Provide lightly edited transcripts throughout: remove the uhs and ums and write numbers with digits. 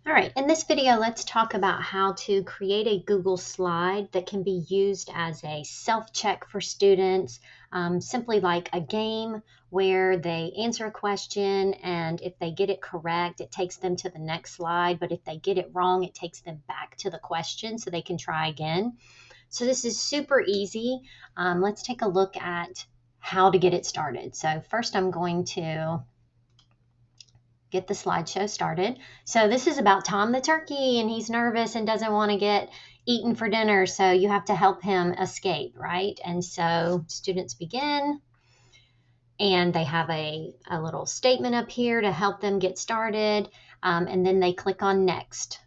All right, in this video, let's talk about how to create a Google slide that can be used as a self-check for students, simply like a game where they answer a question, and if they get it correct, it takes them to the next slide, but if they get it wrong, it takes them back to the question so they can try again. So this is super easy. Let's take a look at how to get it started. So first I'm going to get the slideshow started. So this is about Tom the turkey, and he's nervous and doesn't want to get eaten for dinner, so you have to help him escape, right? And so students begin, and they have a little statement up here to help them get started, and then they click on next.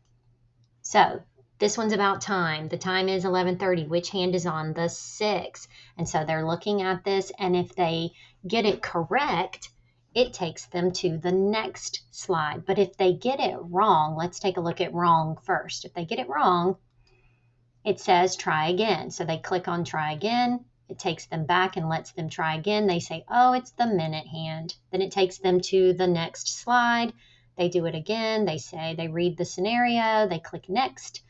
So this one's about time. The time is 11:30. Which hand is on the 6? And so they're looking at this, and if they get it correct, it takes them to the next slide. But if they get it wrong, let's take a look at wrong first. If they get it wrong, it says try again. So they click on try again. It takes them back and lets them try again. They say, oh, it's the minute hand. Then it takes them to the next slide. They do it again. They read the scenario. They click next.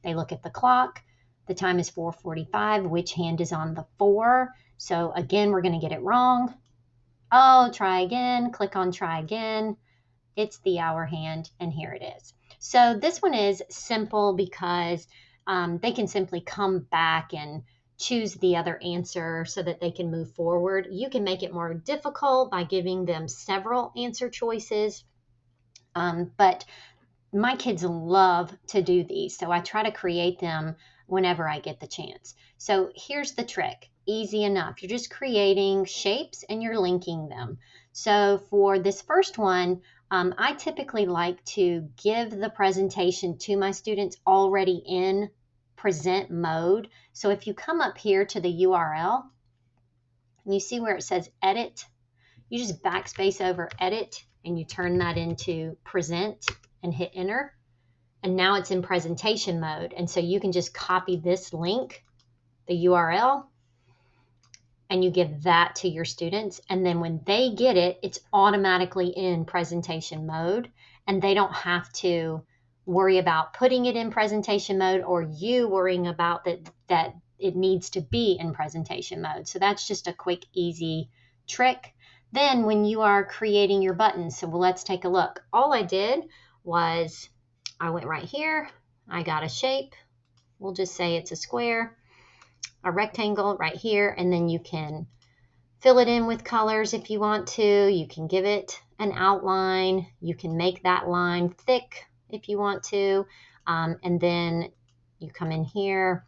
They look at the clock. The time is 4:45. Which hand is on the 4? So again, we're going to get it wrong. Oh, try again. Click on try again. It's the hour hand, and here it is. So this one is simple because they can simply come back and choose the other answer so that they can move forward. You can make it more difficult by giving them several answer choices, but my kids love to do these, so I try to create them whenever I get the chance. So here's the trick. Easy enough. You're just creating shapes and you're linking them. So for this first one, I typically like to give the presentation to my students already in present mode. So if you come up here to the URL, and you see where it says edit, you just backspace over edit and you turn that into present and hit enter. And now it's in presentation mode. And so you can just copy this link, the URL, and you give that to your students. And then when they get it, it's automatically in presentation mode, and they don't have to worry about putting it in presentation mode or you worrying about that it needs to be in presentation mode. So that's just a quick, easy trick. Then when you are creating your buttons, so let's take a look. All I did was I went right here. I got a shape. We'll just say it's a square, a rectangle right here, and then you can fill it in with colors if you want to. You can give it an outline. You can make that line thick if you want to, and then you come in here.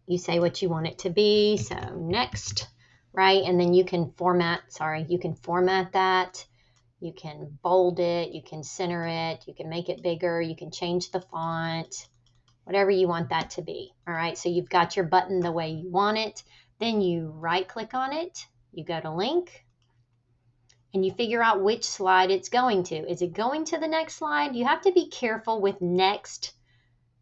You say what you want it to be. So next, right? And then you can format that. You can bold it. You can center it. You can make it bigger. You can change the font, whatever you want that to be. All right, so you've got your button the way you want it. Then you right click on it, you go to link, and you figure out which slide it's going to. Is it going to the next slide? You have to be careful with next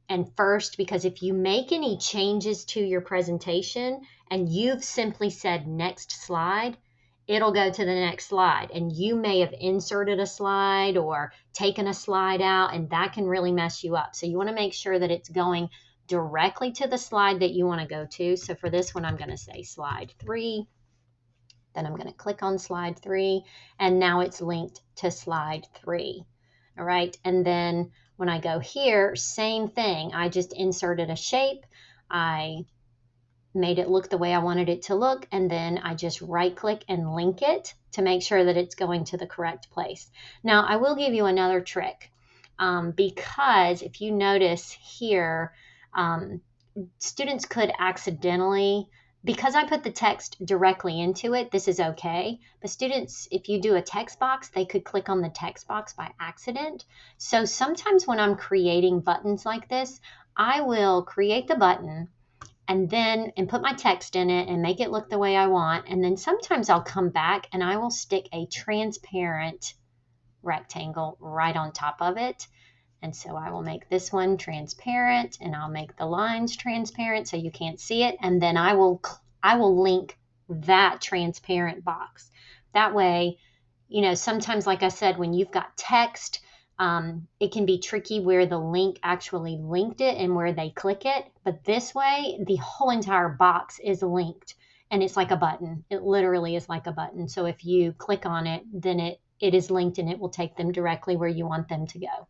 and first, because if you make any changes to your presentation and you've simply said next slide, it'll go to the next slide, and you may have inserted a slide or taken a slide out, and that can really mess you up. So you want to make sure that it's going directly to the slide that you want to go to. So for this one, I'm going to say slide 3. Then I'm going to click on slide 3, and now it's linked to slide 3. All right, and then when I go here, same thing. I just inserted a shape. I made it look the way I wanted it to look, and then I just right click and link it to make sure that it's going to the correct place. Now I will give you another trick, because if you notice here, students could accidentally, because I put the text directly into it, this is okay. But students, if you do a text box, they could click on the text box by accident. So sometimes when I'm creating buttons like this, I will create the button and put my text in it and make it look the way I want. And then sometimes I'll come back and I will stick a transparent rectangle right on top of it. And so I will make this one transparent, and I'll make the lines transparent so you can't see it. And then I will link that transparent box. That way, sometimes, like I said, when you've got text, It can be tricky where the link actually linked it and where they click it, but this way the whole entire box is linked and it's like a button. It literally is like a button. So if you click on it, then it is linked and it will take them directly where you want them to go.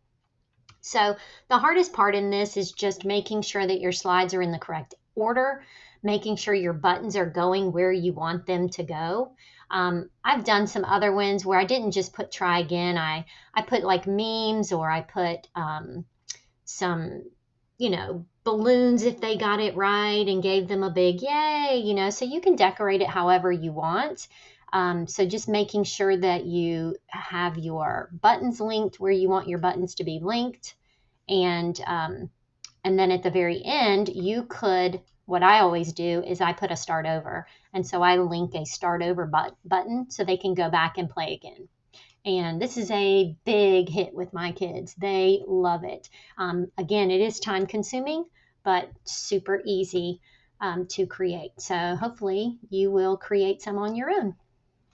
So the hardest part in this is just making sure that your slides are in the correct order, making sure your buttons are going where you want them to go. I've done some other ones where I didn't just put try again. I put like memes, or I put some, balloons if they got it right and gave them a big yay, so you can decorate it however you want. So just making sure that you have your buttons linked where you want your buttons to be linked. And then at the very end, what I always do is I put a start over. And so I link a start over button so they can go back and play again. And this is a big hit with my kids. They love it. Again, it is time consuming, but super easy to create. So hopefully you will create some on your own.